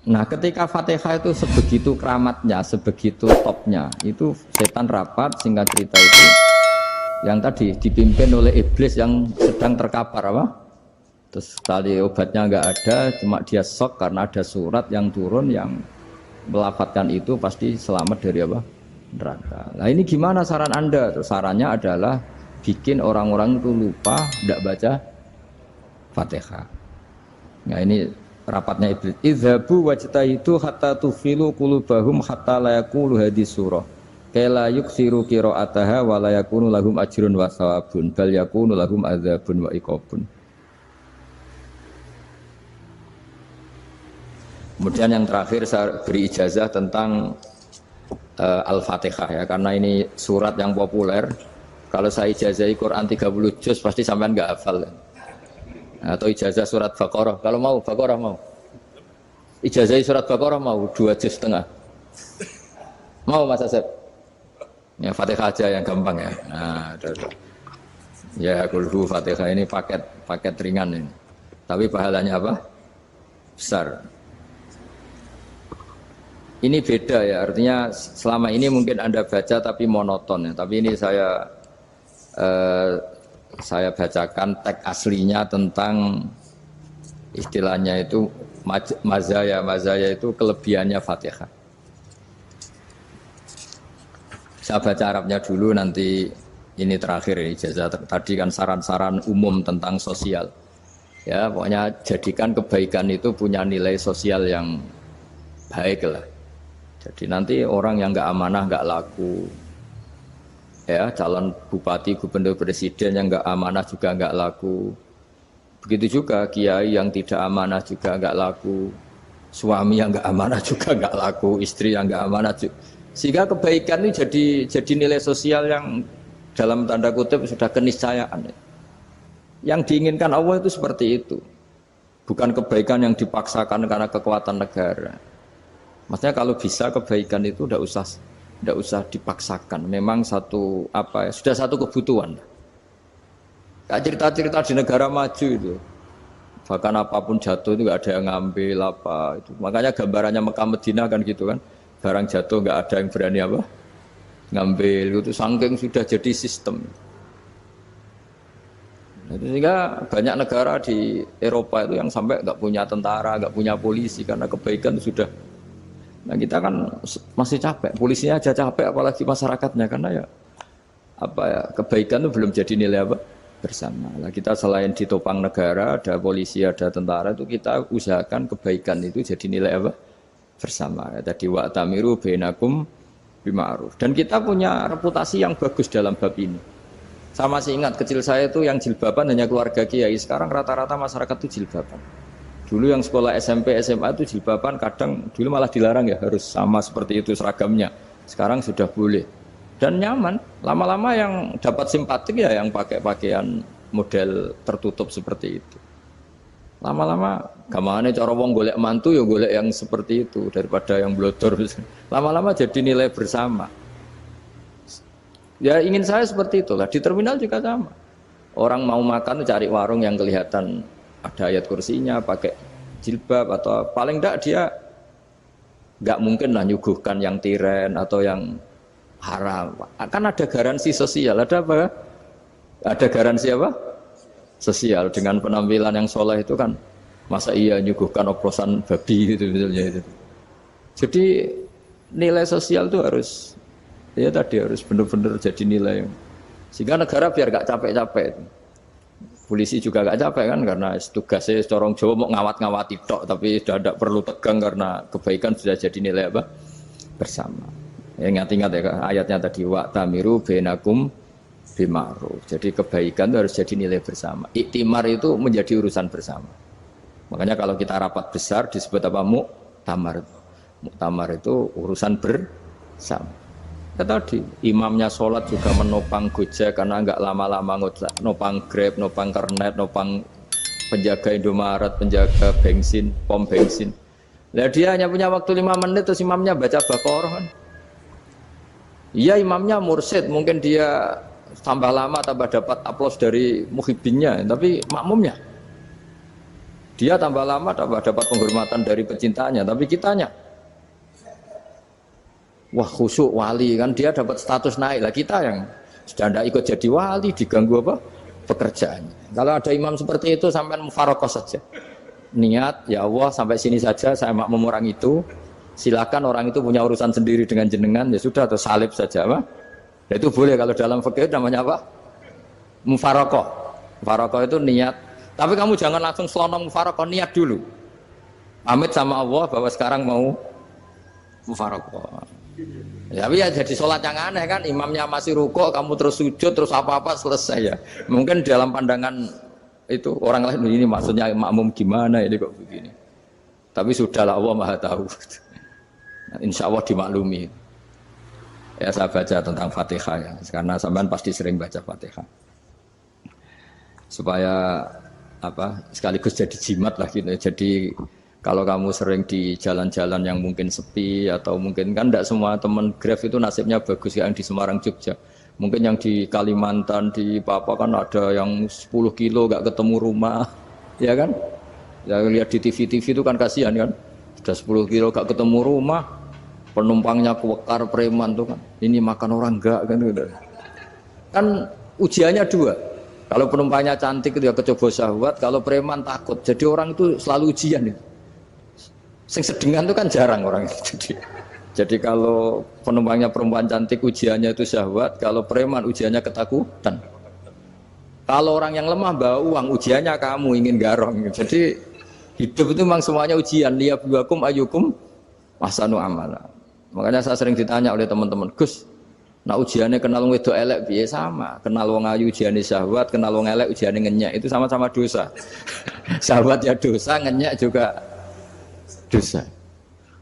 Nah, ketika Fatihah itu sebegitu keramatnya, sebegitu topnya, itu setan rapat, singkat cerita itu yang tadi dipimpin oleh iblis yang sedang terkapar apa? Terus tali obatnya nggak ada, cuma dia shock karena ada surat yang turun yang melafatkan itu pasti selamat dari apa? Neraka. Nah ini gimana saran Anda? Terus sarannya adalah bikin orang-orang itu lupa, tidak baca Fatihah. Nah ini rapatnya iblis. Idzabu wajtahidu hatta tufilu qulubahum hatta la yaqulu hadis surah. Kala yuksiru qira'ataha wa la yakunu lahum ajrun wa thawabun bal yakunu lahum adzabun wa iqabun. Kemudian yang terakhir saya beri ijazah tentang Al-Fatihah ya, karena ini surat yang populer. Kalau saya ijazahi Quran 30 juz pasti sampean nggak hafal. Atau ijazah surat Baqarah, kalau mau Baqarah mau. Ijazahi surat Baqarah mau 2 juz setengah. Mau Mas Asep? Ya Fatihah aja yang gampang ya. Nah, ya kulhu Fatihah ini paket ringan ini. Tapi pahalanya apa? Besar. Ini beda ya, artinya selama ini mungkin Anda baca tapi monoton ya. Tapi ini saya bacakan teks aslinya tentang istilahnya itu mazaya itu kelebihannya Fatihah. Saya baca Arabnya dulu, nanti ini terakhir ini ijazah. Tadi kan saran-saran umum tentang sosial. Ya, pokoknya jadikan kebaikan itu punya nilai sosial yang baik lah. Jadi nanti orang yang nggak amanah nggak laku, ya calon bupati, gubernur, presiden yang nggak amanah juga nggak laku. Begitu juga kiai yang tidak amanah juga nggak laku, suami yang nggak amanah juga nggak laku, istri yang nggak amanah juga. Sehingga kebaikan ini jadi nilai sosial yang dalam tanda kutip sudah keniscayaan. Yang diinginkan Allah itu seperti itu, bukan kebaikan yang dipaksakan karena kekuatan negara. Maksudnya kalau bisa kebaikan itu tidak usah dipaksakan. Memang satu apa ya, sudah satu kebutuhan. Kayak cerita-cerita di negara maju itu, bahkan apapun jatuh itu nggak ada yang ngambil apa itu. Makanya gambarannya Mekah Medina kan gitu kan, barang jatuh nggak ada yang berani apa ngambil itu, saking sudah jadi sistem. Nah, sehingga banyak negara di Eropa itu yang sampai nggak punya tentara, nggak punya polisi karena kebaikan sudah. Nah kita kan masih capek, polisinya aja capek apalagi masyarakatnya, karena ya apa ya, kebaikan itu belum jadi nilai apa bersama. Nah kita selain ditopang negara, ada polisi, ada tentara, itu kita usahakan kebaikan itu jadi nilai apa bersama. Ya, tadi wa'tamiru bainakum bima'ruf. Dan kita punya reputasi yang bagus dalam bab ini. Saya masih ingat kecil saya itu yang jilbaban hanya keluarga kiai, sekarang rata-rata masyarakat itu jilbaban. Dulu yang sekolah SMP, SMA itu jilbaban kadang dulu malah dilarang ya, harus sama seperti itu seragamnya. Sekarang sudah boleh dan nyaman. Lama-lama yang dapat simpatik ya yang pakai pakaian model tertutup seperti itu. Lama-lama gamane cara wong golek mantu ya golek yang seperti itu daripada yang blodor. Lama-lama jadi nilai bersama. Ya ingin saya seperti itulah. Di terminal juga sama. Orang mau makan cari warung yang kelihatan ada ayat kursinya, pakai jilbab, atau paling enggak dia enggak mungkin lah nyuguhkan yang tiren atau yang haram. Kan ada garansi sosial, ada apa? Ada garansi apa? Sosial. Dengan penampilan yang soleh itu kan, masa iya nyuguhkan oplosan babi gitu misalnya itu. Jadi nilai sosial itu harus, ya tadi harus benar-benar jadi nilai. Sehingga negara biar enggak capek-capek. Polisi juga gak capek kan, karena tugasnya corong Jawa mau ngawat-ngawati tok, tapi sudah tidak perlu tegang karena kebaikan sudah jadi nilai apa bersama. Ya, ingat-ingat ya ayatnya tadi, wa'tamiru bainakum bima'ruf. Jadi kebaikan itu harus jadi nilai bersama. Iktimar itu menjadi urusan bersama. Makanya kalau kita rapat besar disebut apa? Muktamar. Muktamar itu urusan bersama. Tadi imamnya sholat juga menopang Gojek karena nggak lama-lama nopang Grab, nopang Kernet, nopang penjaga Indomaret, penjaga bensin, pom bensin. Nah dia hanya punya waktu 5 menit terus imamnya baca Baqarah kan. Iya imamnya mursyid, mungkin dia tambah lama tambah dapat aplaus dari muhibbinnya, tapi makmumnya Dia tambah lama tambah dapat penghormatan dari pecintanya, tapi kitanya wah khusyuk wali kan dia dapat status naik lah, kita yang sudah tidak ikut jadi wali diganggu apa pekerjaannya. Kalau ada imam seperti itu sampai mufarokoh saja, niat ya Allah sampai sini saja saya makmum orang itu, silakan orang itu punya urusan sendiri dengan jenengan ya sudah, atau salib saja apa ya, itu boleh. Kalau dalam fikih namanya apa, mufarokoh. Mufarokoh itu niat, tapi kamu jangan langsung selonong mufarokoh, niat dulu pamit sama Allah bahwa sekarang mau mufarokoh. Ya, tapi ya jadi sholat yang aneh kan, imamnya masih rukuk, kamu terus sujud, terus apa-apa selesai ya. Mungkin dalam pandangan itu orang lain ini maksudnya makmum gimana ini kok begini. Tapi sudahlah, Allah Maha tahu. Insya Allah dimaklumi. Ya saya baca tentang Fatihah ya, karena sampean pasti sering baca Fatihah. Supaya apa sekaligus jadi jimat lah gitu. Jadi kalau kamu sering di jalan-jalan yang mungkin sepi, atau mungkin kan tidak semua teman Grab itu nasibnya bagus yang di Semarang Jogja. Mungkin yang di Kalimantan, di Papua kan ada yang 10 kilo gak ketemu rumah, ya kan? Ya lihat di TV-TV itu kan kasihan kan, sudah 10 kilo gak ketemu rumah, penumpangnya kuwekar preman tuh kan, ini makan orang enggak kan? Kan ujiannya dua. Kalau penumpangnya cantik itu ya kecoba syahwat, kalau preman takut. Jadi orang itu selalu ujian itu. Sing sedengan itu kan jarang orang itu. Jadi kalau penumpangnya perempuan cantik ujiannya itu syahwat, kalau preman ujiannya ketakutan. Kalau orang yang lemah bawa uang ujiannya kamu ingin garong. Jadi hidup itu memang semuanya ujian. Liyabluwakum ayyukum ahsanu amala. Makanya saya sering ditanya oleh teman-teman, Gus, nah ujiannya kenal wong wedok elek piye? Sama. Kenal wong ayu ujiannya syahwat, kenal wong elek ujiannya ngenyek, itu sama-sama dosa. Syahwat ya dosa, ngenyek juga dosa.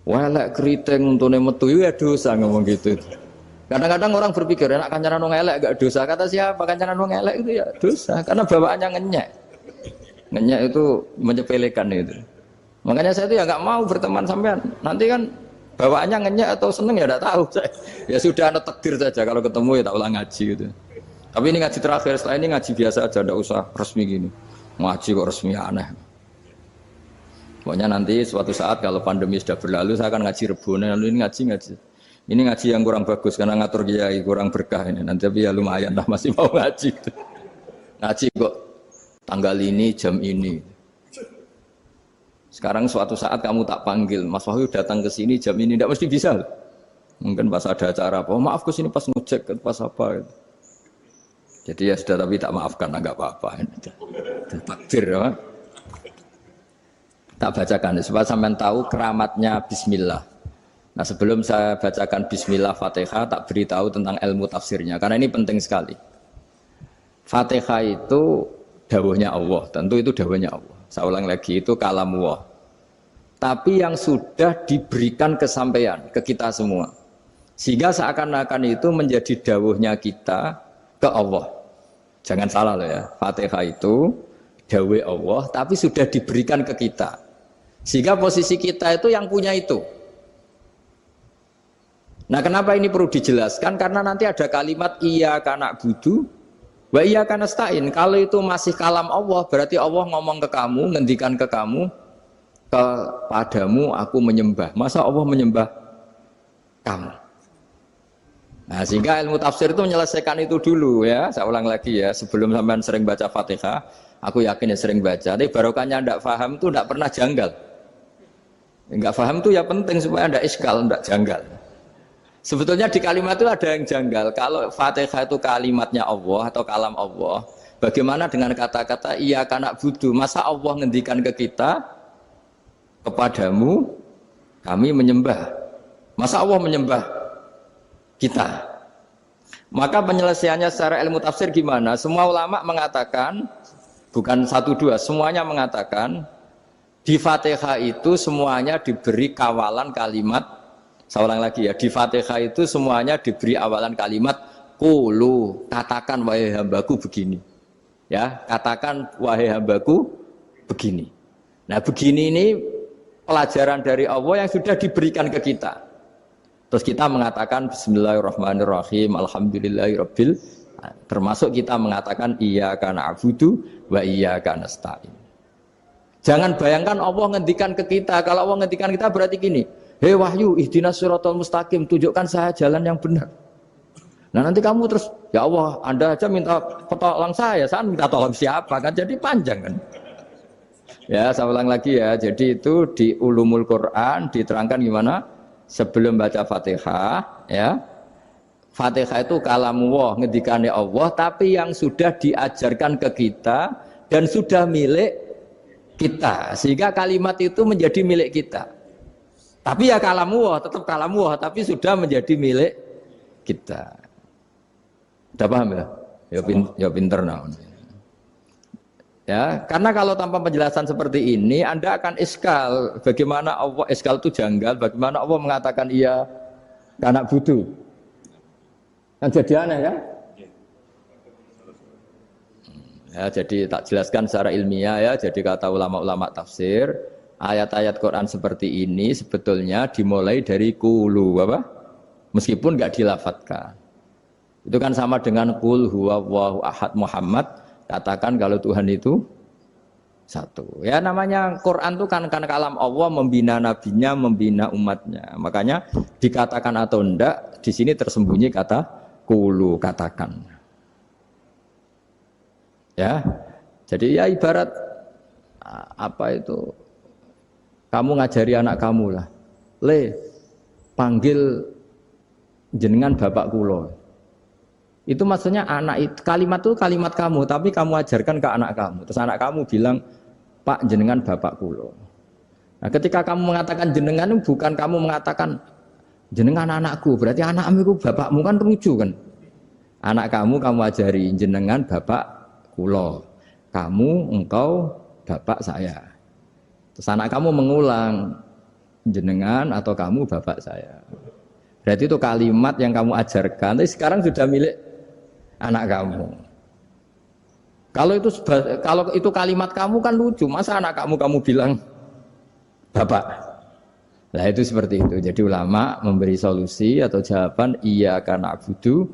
Welek keriting untune metu ya dosa, ngomong gitu. Kadang-kadang orang berpikir enak kancanan wong elek gak dosa. Kata siapa kancanan wong elek itu ya dosa, karena bawaannya ngenyek. Ngenyek itu menyepelekan itu. Makanya saya itu ya nggak mau berteman sampean. Nanti kan bawaannya ngenyek atau seneng ya tidak tahu. Ya sudah, ada takdir saja, kalau ketemu ya tak ulang ngaji gitu. Tapi ini ngaji terakhir, setelah ini ngaji biasa aja, tidak usah resmi gini. Ngaji kok resmi aneh. Pokoknya nanti suatu saat kalau pandemi sudah berlalu saya akan ngaji Rebone, lalu ini ngaji. Ini ngaji yang kurang bagus karena ngatur kiai kurang berkah ini. Nanti tapi ya lumayan lah masih mau ngaji. Ngaji kok tanggal ini jam ini. Sekarang suatu saat kamu tak panggil, Mas Wahyu datang ke sini jam ini, tidak mesti bisa. Mungkin pas ada acara apa, oh, maaf ke sini pas ngecek pas apa. Gitu. Jadi ya sudah, tapi tak maafkan, enggak apa-apa. Takdir ya. Tak bacakan supaya sampean tahu keramatnya bismillah. Nah, sebelum saya bacakan bismillah Fatihah, tak beritahu tentang ilmu tafsirnya karena ini penting sekali. Fatihah itu dawuhnya Allah, tentu itu dawuhnya Allah. Saya ulang lagi, itu kalamullah. Tapi yang sudah diberikan kesampaian ke kita semua. Sehingga seakan-akan itu menjadi dawuhnya kita ke Allah. Jangan salah loh ya. Fatihah itu dawuh Allah tapi sudah diberikan ke kita. Sehingga posisi kita itu yang punya itu. Nah, kenapa ini perlu dijelaskan? Karena nanti ada kalimat iyyaka na'budu wa iyyaka nasta'in. Kalau itu masih kalam Allah, berarti Allah ngomong ke kamu, ngendikan ke kamu, kepadamu aku menyembah. Masa Allah menyembah kamu? Nah, sehingga ilmu tafsir itu menyelesaikan itu dulu ya. Saya ulang lagi ya, sebelum sampean sering baca Fatihah, aku yakin ya sering baca. Tapi barokahnya ndak paham itu ndak pernah janggal. Enggak paham itu ya penting supaya ndak iskal, ndak janggal. Sebetulnya di kalimat itu ada yang janggal. Kalau Fatihah itu kalimatnya Allah atau kalam Allah, bagaimana dengan kata-kata iyyaka na'budu? Masa Allah ngendikan ke kita, kepadamu kami menyembah. Masa Allah menyembah kita? Maka penyelesaiannya secara ilmu tafsir gimana? Semua ulama mengatakan, bukan satu dua, semuanya mengatakan di Fatihah itu semuanya diberi kawalan kalimat. Saya ulang lagi ya, di Fatihah itu semuanya diberi awalan kalimat qulu, katakan wahai hambaku begini. Ya, katakan wahai hambaku begini. Nah, begini ini pelajaran dari Allah yang sudah diberikan ke kita. Terus kita mengatakan bismillahirrahmanirrahim, alhamdulillahirabbil, termasuk kita mengatakan iyyaka na'budu wa iyyaka nasta'in. Jangan bayangkan Allah ngendikan ke kita. Kalau Allah ngendikan kita berarti gini, hei wahyu, ihdinas siratal mustaqim, tunjukkan saya jalan yang benar. Nah nanti kamu terus, ya Allah, Anda aja minta tolong saya minta tolong siapa kan? Jadi panjang kan? Ya, saya ulang lagi ya. Jadi itu di Ulumul Quran diterangkan gimana? Sebelum baca Fatihah, ya. Fatihah itu kalamullah, ngendikane Allah, tapi yang sudah diajarkan ke kita dan sudah milik kita, sehingga kalimat itu menjadi milik kita. Tapi ya kalamullah, tetap kalamullah, tapi sudah menjadi milik kita. Udah paham ya? Ya pinter nah. Ya, karena kalau tanpa penjelasan seperti ini, Anda akan iskal. Bagaimana Allah, iskal itu janggal, bagaimana Allah mengatakan iya anak butuh. Kan jadi aneh ya? Ya, jadi tak jelaskan secara ilmiah ya. Jadi kata ulama-ulama tafsir, ayat-ayat Quran seperti ini sebetulnya dimulai dari kulu apa? Meskipun nggak dilafatkan. Itu kan sama dengan qul huwallahu ahad Muhammad, katakan kalau Tuhan itu satu. Ya namanya Quran itu kan kalam Allah, membina nabinya, membina umatnya. Makanya dikatakan atau enggak, di sini tersembunyi kata qulu, katakan. Ya, jadi ya ibarat apa itu? Kamu ngajari anak kamu lah, le, panggil jenengan bapak kulo. Itu maksudnya anak itu, kalimat itu kalimat kamu, tapi kamu ajarkan ke anak kamu. Terus anak kamu bilang, Pak jenengan bapak kulo. Nah, ketika kamu mengatakan jenengan, bukan kamu mengatakan jenengan anakku, berarti anakmu itu bapakmu, kan lucu kan? Anak kamu ajari jenengan bapak kulo, kamu engkau bapak saya. Terus anak kamu mengulang jenengan atau kamu bapak saya. Berarti itu kalimat yang kamu ajarkan, tapi sekarang sudah milik anak kamu. Kalau itu kalimat kamu kan lucu, masa anak kamu bilang bapak. Nah itu seperti itu. Jadi ulama memberi solusi atau jawaban iya karena abudu.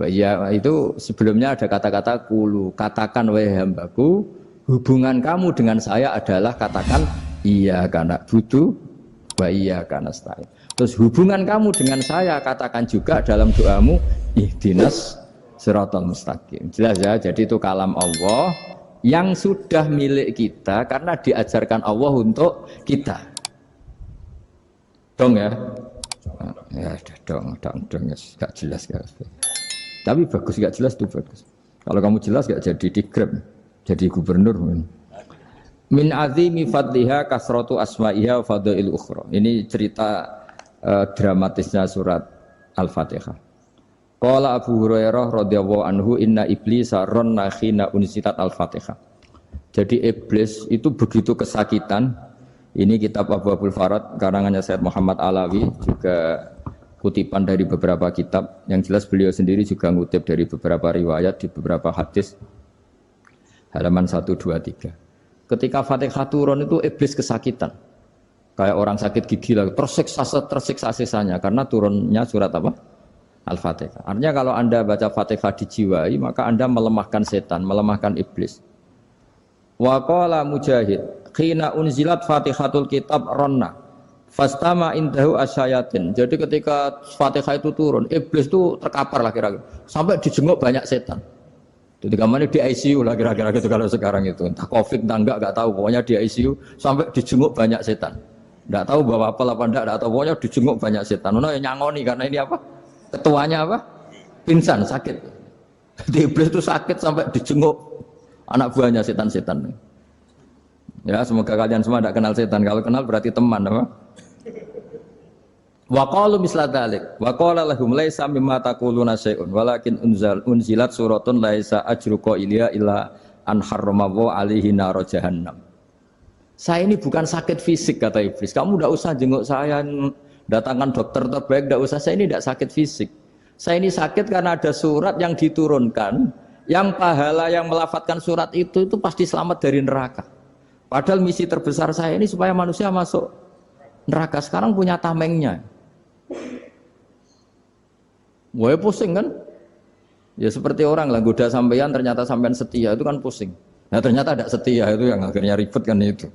Ya itu sebelumnya ada kata-kata kulu, katakan wahai hambaku, hubungan kamu dengan saya adalah katakan iya karena butuh, wa iya karena stain. Terus hubungan kamu dengan saya katakan juga dalam doamu ihdinas siratal mustaqim. Jelas ya, jadi itu kalam Allah yang sudah milik kita karena diajarkan Allah untuk kita. Dong ya? Ya dong, ya, gak jelas gak. Tapi bagus, gak jelas itu bagus. Kalau kamu jelas gak jadi digrab, jadi gubernur. Min azimi fadliha kasratu asma'iha fadail ukhra. Ini cerita dramatisnya surat Al-Fatihah. Qala Abu Hurairah radhiyallahu anhu inna iblisa ranna khina unsitat Al-Fatihah. Jadi iblis itu begitu kesakitan. Ini kitab Abu Abul Farad karangannya Sayyid Muhammad Alawi, juga kutipan dari beberapa kitab. Yang jelas beliau sendiri juga ngutip dari beberapa riwayat di beberapa hadis. Halaman 1, 2, 3. Ketika Fatihah turun itu iblis kesakitan. Kayak orang sakit gigi lah, tersiksa sisanya karena turunnya surat apa? Al-Fatihah. Artinya kalau Anda baca Fatihah dijiwai, maka Anda melemahkan setan, melemahkan iblis. Wa qala Mujahid, khina unzilat Fatihatul kitab ronna fastama indahu asyayatin. Jadi ketika Fatihah itu turun, iblis itu terkapar lah kira-kira. Sampai dijenguk banyak setan. Jadi kemana di ICU lah kira-kira gitu kalau sekarang itu. Entah COVID entah enggak tahu. Pokoknya di ICU sampai dijenguk banyak setan. Enggak tahu bawa apa enggak tahu. Pokoknya dijenguk banyak setan. Ono yang nyangoni karena ini apa? Ketuanya apa? Pingsan, sakit. Jadi iblis itu sakit sampai dijenguk anak buahnya setan-setan. Ya, semoga kalian semua tidak kenal setan. Kalau kenal berarti teman, apa? Wa qalu misla dzalik. Wa qala lahum laisa mimma taquluna syai'un walakin unzilat suratun laisa ajru qailiha illa an harrama alaihi nar jahannam. Saya ini bukan sakit fisik kata iblis. Kamu tidak usah jenguk saya, datangkan dokter terbaik, tidak usah. Saya ini tidak sakit fisik. Saya ini sakit karena ada surat yang diturunkan, yang pahala yang melafatkan surat itu pasti selamat dari neraka. Padahal misi terbesar saya ini supaya manusia masuk neraka. Sekarang punya tamengnya. Wah pusing kan? Ya seperti orang lah, goda sampean ternyata sampean setia, itu kan pusing. Nah ternyata tidak setia, itu yang akhirnya ribet kan itu.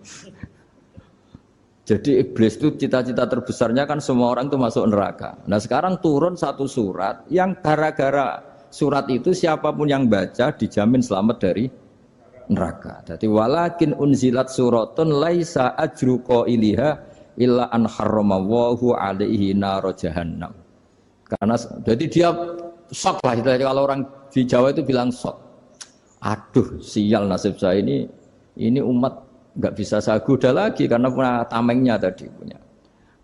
Jadi iblis itu cita-cita terbesarnya kan semua orang itu masuk neraka. Nah sekarang turun satu surat yang gara-gara surat itu siapapun yang baca dijamin selamat dari neraka. Jadi walakin unzilat suratun laisa ajru qailiha illa an harramallahu alaihi nar jahannam. Karena jadi dia shock lah itu kalau orang di Jawa itu bilang shock. Aduh sial nasib saya ini umat nggak bisa saya goda lagi karena punya tamengnya tadi punya.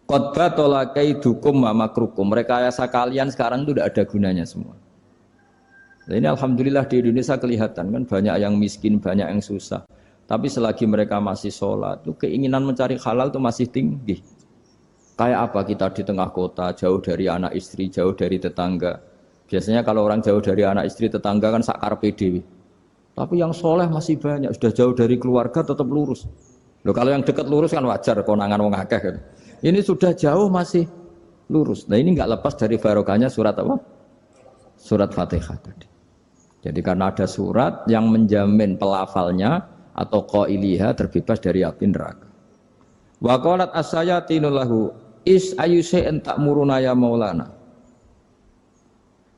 Qad tolakaidukum wa makrukum. Rekayasa kalian sekarang itu tidak ada gunanya semua. Nah, ini alhamdulillah di Indonesia kelihatan kan banyak yang miskin, banyak yang susah. Tapi selagi mereka masih sholat, itu keinginan mencari halal itu masih tinggi. Kayak apa kita di tengah kota, jauh dari anak istri, jauh dari tetangga. Biasanya kalau orang jauh dari anak istri, tetangga kan sakar PDW. Tapi yang soleh masih banyak, sudah jauh dari keluarga tetap lurus. Loh, kalau yang dekat lurus kan wajar, konangan wong akeh kan. Ini sudah jauh masih lurus. Nah ini nggak lepas dari barokahnya surat apa? Surat Fatihah tadi. Jadi karena ada surat yang menjamin pelafalnya atau qailiha terbebas dari api neraka. Wa qalat as-sayatinu lahu is ayyusai'in ta'muruna ya maulana.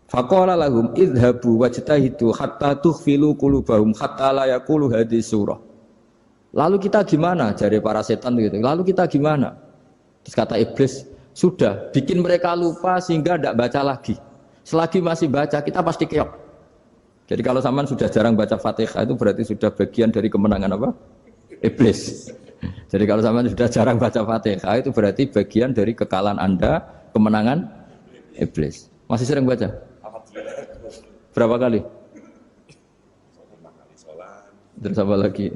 Faqala lahum idhabu wajtahidu hatta tukhfilu qulubahum hatta la yaqulu hadhihi surah. Lalu kita gimana? Jari para setan gitu. Lalu kita gimana? Terus kata iblis, sudah bikin mereka lupa sehingga tidak baca lagi. Selagi masih baca kita pasti keok. Jadi kalau sampean sudah jarang baca Fatihah itu berarti sudah bagian dari kemenangan apa? Iblis. Jadi kalau sampean sudah jarang baca Fatihah itu berarti bagian dari kekalahan Anda, kemenangan iblis. Masih sering baca? Berapa kali? Terus apa lagi?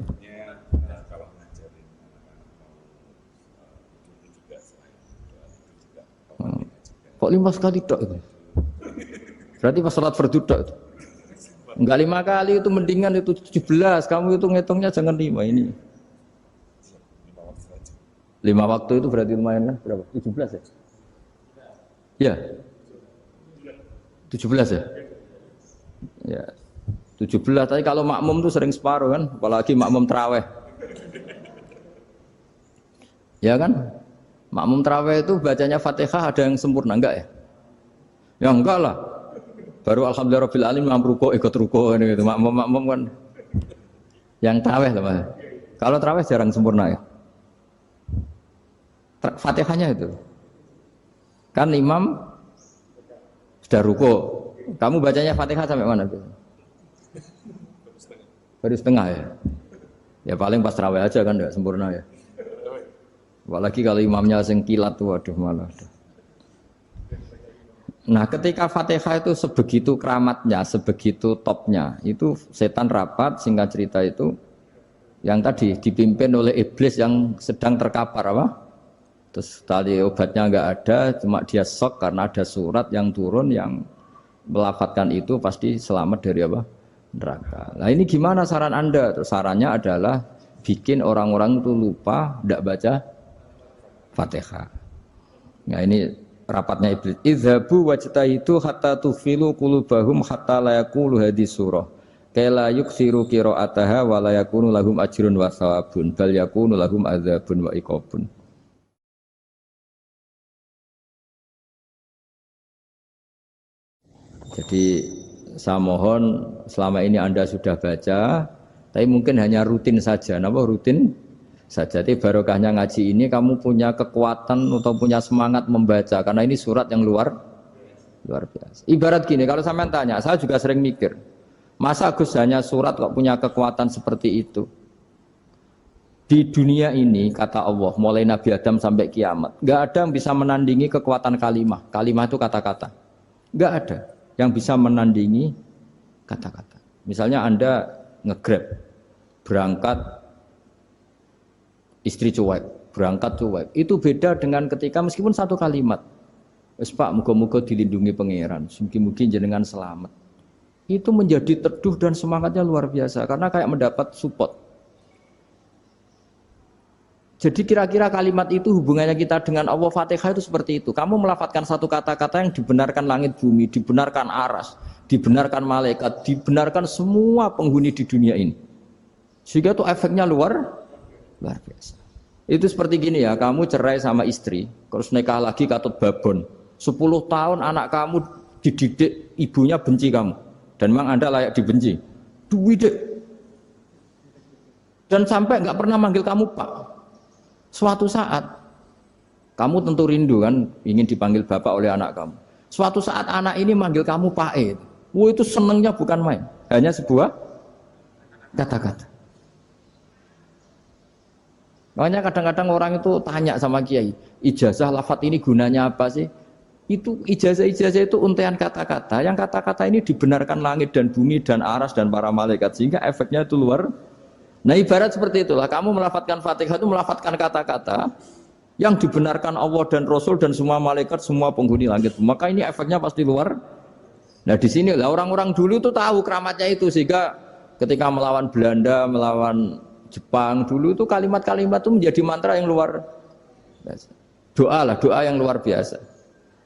Kok 5 kali tok itu? Berarti pas sholat fardu tok itu? Enggak 5 kali itu mendingan itu 17. Kamu itu ngitungnya jangan 5 ini. 5 waktu itu berarti lumayan kan? Berapa? 17 ya? Iya. 17 ya? Ya. 17 tapi kalau makmum tuh sering separuh kan, apalagi makmum tarawih. Ya kan? Makmum tarawih itu bacanya Fatihah ada yang sempurna enggak ya? Ya enggak lah. Baru alhamdulillah rabbil alamin mampu ruko ikut ruko gitu. Makmum kan yang tarawih lah Mas. Kalau tarawih jarang sempurna ya. Fatihahnya itu. Kan imam sudah ruko. Kamu bacanya Fatihah sampai mana tuh? Baru setengah ya. Ya paling pas tarawih aja kan enggak sempurna ya. Apalagi kalau imamnya sing kilat tuh waduh malah. Nah, ketika Fatihah itu sebegitu keramatnya, sebegitu topnya, itu setan rapat singkat cerita itu yang tadi dipimpin oleh iblis yang sedang terkapar apa? Terus tadi obatnya enggak ada, cuma dia shock karena ada surat yang turun yang melafatkan itu pasti selamat dari apa? Neraka. Nah ini gimana saran Anda? Sarannya adalah bikin orang-orang itu lupa, tidak baca Fatihah. Nah ini rapatnya iblis. Idhabu wajtahidu hatta tufilu qulubahum hatta la yaqulu hadhihi surah. Kala yuksiru qira'ataha wa la yakunu lahum ajrun wa thawabun bal yakunu lahum adzabun wa iqabun. Jadi saya mohon selama ini Anda sudah baca, tapi mungkin hanya rutin saja. Napa rutin saja? Jadi barokahnya ngaji ini kamu punya kekuatan atau punya semangat membaca karena ini surat yang luar biasa. Ibarat gini, kalau sampean tanya, saya juga sering mikir, masa Gus hanya surat kok punya kekuatan seperti itu? Di dunia ini kata Allah, mulai Nabi Adam sampai kiamat, nggak ada yang bisa menandingi kekuatan kalimah. Kalimah itu kata-kata, nggak ada yang bisa menandingi kata-kata. Misalnya Anda nge-grab, berangkat istri cuek, berangkat cuek. Itu beda dengan ketika meskipun satu kalimat. Wes Pak, muga-muga dilindungi pangeran, mungkin jenengan selamat. Itu menjadi teduh dan semangatnya luar biasa karena kayak mendapat support. Jadi kira-kira kalimat itu hubungannya kita dengan Allah Fatihah itu seperti itu. Kamu melafadzkan satu kata-kata yang dibenarkan langit bumi, dibenarkan aras, dibenarkan malaikat, dibenarkan semua penghuni di dunia ini. Sehingga tuh efeknya luar biasa. Itu seperti gini ya, kamu cerai sama istri, terus nikah lagi katut babon. 10 tahun anak kamu dididik, ibunya benci kamu. Dan memang Anda layak dibenci. Dididik. Dan sampai nggak pernah manggil kamu Pak. Suatu saat, kamu tentu rindu kan, ingin dipanggil Bapak oleh anak kamu. Suatu saat anak ini manggil kamu Pak E. Wah itu senengnya bukan main. Hanya sebuah kata-kata. Makanya kadang-kadang orang itu tanya sama kiai, ijazah lafadz ini gunanya apa sih? Itu ijazah-ijazah itu untaian kata-kata. Yang kata-kata ini dibenarkan langit dan bumi dan aras dan para malaikat sehingga efeknya itu luar. Nah ibarat seperti itulah. Kamu melafadzkan Fatihah itu melafadzkan kata-kata yang dibenarkan Allah dan Rasul dan semua malaikat, semua penghuni langit. Maka ini efeknya pasti luar. Nah di sini lah orang-orang dulu itu tahu keramatnya itu sehingga ketika melawan Belanda, melawan Jepang dulu itu kalimat-kalimat itu menjadi mantra yang luar biasa. Doa lah, doa yang luar biasa.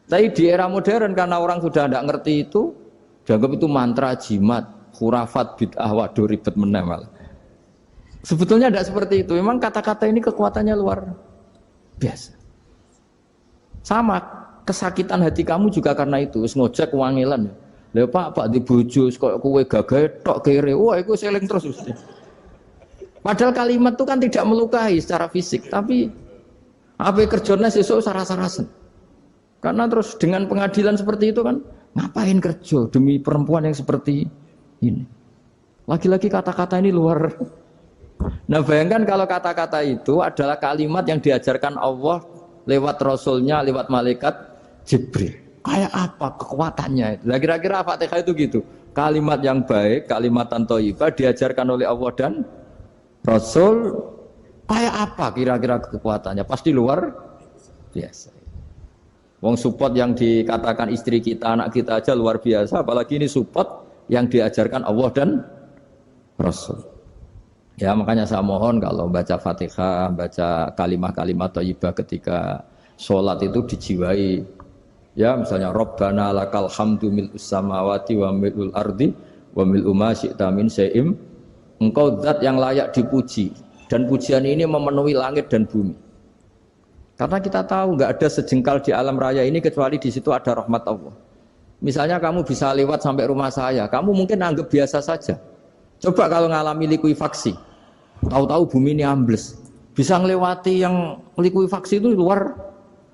Tapi di era modern karena orang sudah tidak ngerti itu, dianggap itu mantra, jimat, khurafat, bid'ah, waduh ribet menemal. Sebetulnya tidak seperti itu. Memang kata-kata ini kekuatannya luar biasa. Sama kesakitan hati kamu juga karena itu. Ngojek wangilan. Lha Pak di bojo kok kowe gagah tok kere. Wah, iku seling terus mesti. Padahal kalimat itu kan tidak melukai secara fisik, tapi apa kerjanya sesuk saras-sarasen. Karena terus dengan pengadilan seperti itu kan, ngapain kerja demi perempuan yang seperti ini? Lagi-lagi kata-kata ini luar. Nah bayangkan kalau kata-kata itu adalah kalimat yang diajarkan Allah lewat Rasulnya, lewat malaikat Jibril. Kayak apa kekuatannya? Nah kira-kira Fatihah itu gitu. Kalimat yang baik, kalimatan thayyibah diajarkan oleh Allah dan Rasul, kayak apa kira-kira kekuatannya? Pasti luar biasa. Wong support yang dikatakan istri kita, anak kita aja luar biasa, apalagi ini support yang diajarkan Allah dan Rasul. Ya makanya saya mohon kalau baca Fatihah, baca kalimat-kalimat thayyibah ketika sholat itu dijiwai. Ya misalnya Rabbana lakal hamdu mil'us samawati wa mil'ul ardi wa mil'u ma syi'ta min syai'im. Engkau zat yang layak dipuji dan pujian ini memenuhi langit dan bumi. Karena kita tahu nggak ada sejengkal di alam raya ini kecuali di situ ada rahmat Allah. Misalnya kamu bisa lewat sampai rumah saya, kamu mungkin anggap biasa saja. Coba kalau ngalami likuifaksi, tahu-tahu bumi ini ambles, bisa ngelewati yang likuifaksi itu luar.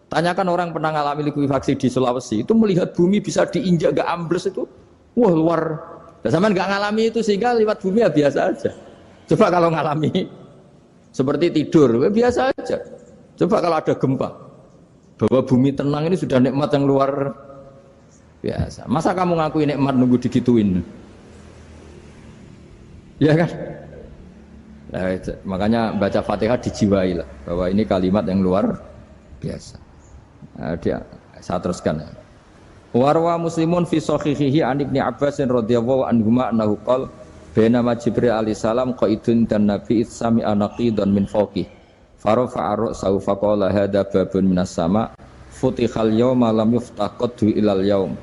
Tanyakan orang pernah ngalami likuifaksi di Sulawesi, itu melihat bumi bisa diinjak nggak ambles itu, wah luar. Nah, sama nggak ngalami itu sehingga lewat bumi ya biasa aja. Coba kalau ngalami seperti tidur, ya biasa aja. Coba kalau ada gempa, bahwa bumi tenang ini sudah nikmat yang luar biasa. Masa kamu ngaku nikmat nunggu digituin? Ya kan? Nah, makanya baca Fatihah dijiwai lah, bahwa ini kalimat yang luar biasa. Nah, saya teruskan ya. Warwa Muslimun fi sahihihi an Ibnu Abbas radhiyallahu anhuma annahu qala bainama Jibril alaihi salam qaidun dan Nabi sami anaqidan min fawqih farafa'a ra'sahu faqala hadza babun minas sama futihal yawma lam yuftah qaddu ilal yaum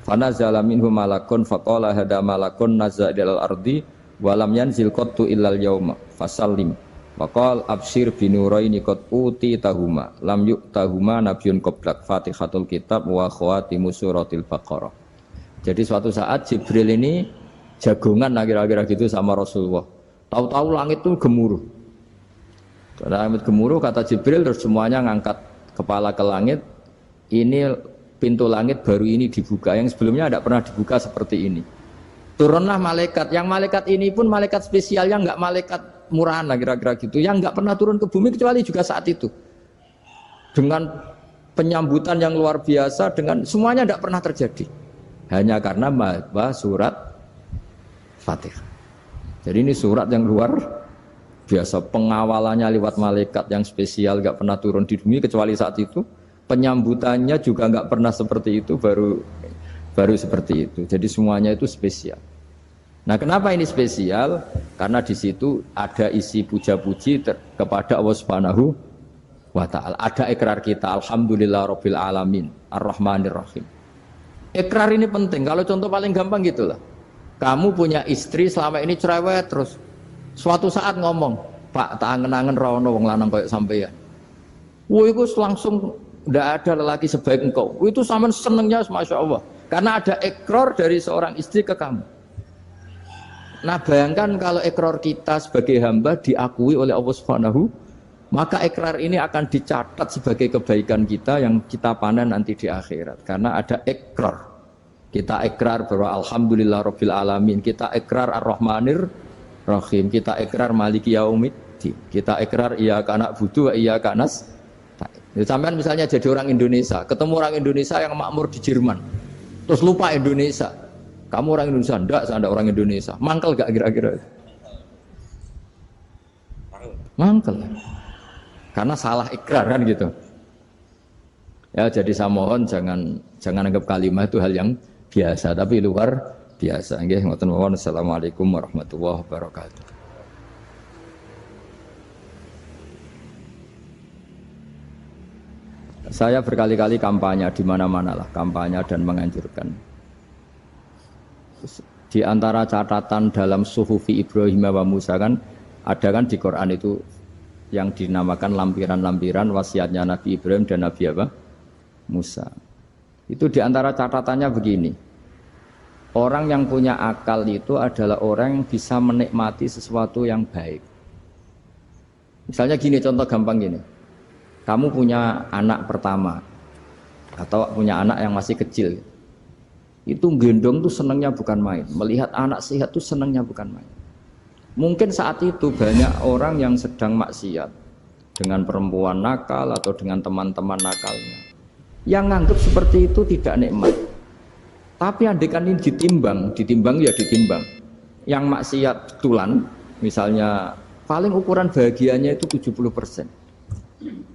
fanazala minhu malakun faqala hadza malakun nazza ilal ardi wa lam yanzil qaddu ilal yaum fasallim waqal absyir binuraini qad uti tahuma lam yu'tahuma nabiyyun qablak Fatihatul kitab wa khawatimu suratil Baqarah. Jadi suatu saat Jibril ini jagongan kira-kira gitu sama Rasulullah. Tahu-tahu langit itu gemuruh. Karena langit gemuruh kata Jibril terus semuanya ngangkat kepala ke langit. Ini pintu langit baru ini dibuka, yang sebelumnya tidak pernah dibuka seperti ini. Turunlah malaikat, yang malaikat ini pun malaikat spesial yang enggak malaikat murahan lah kira-kira gitu, yang enggak pernah turun ke bumi kecuali juga saat itu. Dengan penyambutan yang luar biasa, dengan semuanya enggak pernah terjadi. Hanya karena bahwa surat Fatihah. Jadi ini surat yang luar biasa, pengawalannya lewat malaikat yang spesial enggak pernah turun di bumi kecuali saat itu. Penyambutannya juga enggak pernah seperti itu, baru seperti itu. Jadi semuanya itu spesial. Nah, kenapa ini spesial? Karena di situ ada isi puja-puji kepada Allah Subhanahu wa ta'ala. Ada ikrar kita, alhamdulillah rabbil alamin, ar-rahmanir rahim. Ikrar ini penting. Kalau contoh paling gampang gitulah. Kamu punya istri selama ini cerewet terus. Suatu saat ngomong, Pak, tak angen-angen rono wong lanang kayak sampeyan. Wah, itu langsung tidak ada lelaki sebaik engkau. Itu sama senengnya, masya Allah. Karena ada ikrar dari seorang istri ke kamu. Nah, bayangkan kalau ikrar kita sebagai hamba diakui oleh Allah Subhanahu, maka ikrar ini akan dicatat sebagai kebaikan kita yang kita panen nanti di akhirat. Karena ada ikrar. Kita ikrar bahwa alhamdulillah rabbil alamin. Kita ikrar ar-rahmanir rahim. Kita ikrar maliki yaumiddin. Kita ikrar iyyaka na'budu wa iyyaka nasta'in. Sampean misalnya jadi orang Indonesia, ketemu orang Indonesia yang makmur di Jerman, terus lupa Indonesia. Kamu orang Indonesia? Enggak, saya enggak orang Indonesia. Mangkel gak kira-kira? Mangkel. Karena salah ikrar kan gitu. Ya, jadi saya mohon jangan anggap kalimat itu hal yang biasa, tapi luar biasa. Nggih, ngoten mawon. Assalamualaikum warahmatullahi wabarakatuh. Saya berkali-kali kampanye di mana-mana lah, kampanye dan menganjurkan. Di antara catatan dalam Suhufi Ibrahim wa Musa kan ada kan di Quran itu yang dinamakan lampiran-lampiran wasiatnya Nabi Ibrahim dan Nabi apa? Musa. Itu di antara catatannya begini. Orang yang punya akal itu adalah orang yang bisa menikmati sesuatu yang baik. Misalnya gini, contoh gampang gini. Kamu punya anak pertama atau punya anak yang masih kecil, itu gendong tuh senangnya bukan main, melihat anak sehat tuh senangnya bukan main. Mungkin saat itu banyak orang yang sedang maksiat dengan perempuan nakal atau dengan teman-teman nakalnya, yang nganggap seperti itu tidak nikmat. Tapi andaikan ini ditimbang ya ditimbang. Yang maksiat tulan, misalnya paling ukuran bahagianya itu 70%.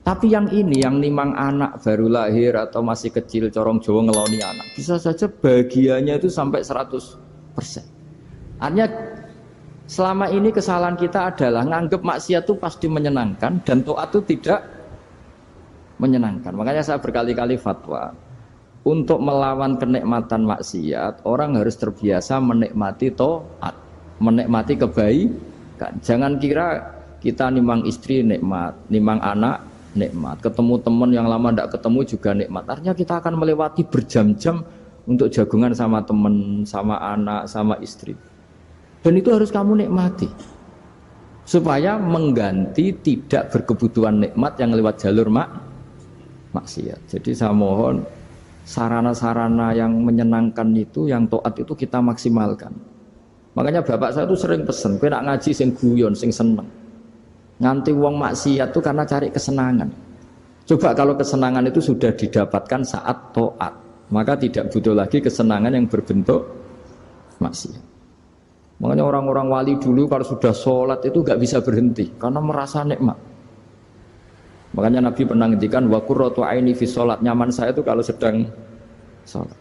Tapi yang ini, yang nimang anak baru lahir atau masih kecil, corong Jawa ngeloni anak, bisa saja bahagianya itu sampai 100%. Artinya selama ini kesalahan kita adalah nganggep maksiat itu pasti menyenangkan dan taat itu tidak menyenangkan. Makanya saya berkali-kali fatwa, untuk melawan kenikmatan maksiat, orang harus terbiasa menikmati taat, menikmati kebaikan. Jangan kira kita nimang istri nikmat, nimang anak nikmat, ketemu teman yang lama tidak ketemu juga nikmat. Artinya kita akan melewati berjam-jam untuk jagungan sama teman, sama anak, sama istri. Dan itu harus kamu nikmati supaya mengganti tidak berkebutuhan nikmat yang lewat jalur maksiat. Jadi saya mohon sarana-sarana yang menyenangkan itu, yang taat itu kita maksimalkan. Makanya bapak saya itu sering pesen, kowe nak ngaji sing guyon, sing seneng. Nganti wong maksiat itu karena cari kesenangan. Coba kalau kesenangan itu sudah didapatkan saat taat, maka tidak butuh lagi kesenangan yang berbentuk maksiat. Makanya orang-orang wali dulu kalau sudah sholat itu gak bisa berhenti karena merasa nikmat. Makanya Nabi pernah ngendikan wa qurratu aini fi sholat, nyaman saya itu kalau sedang sholat.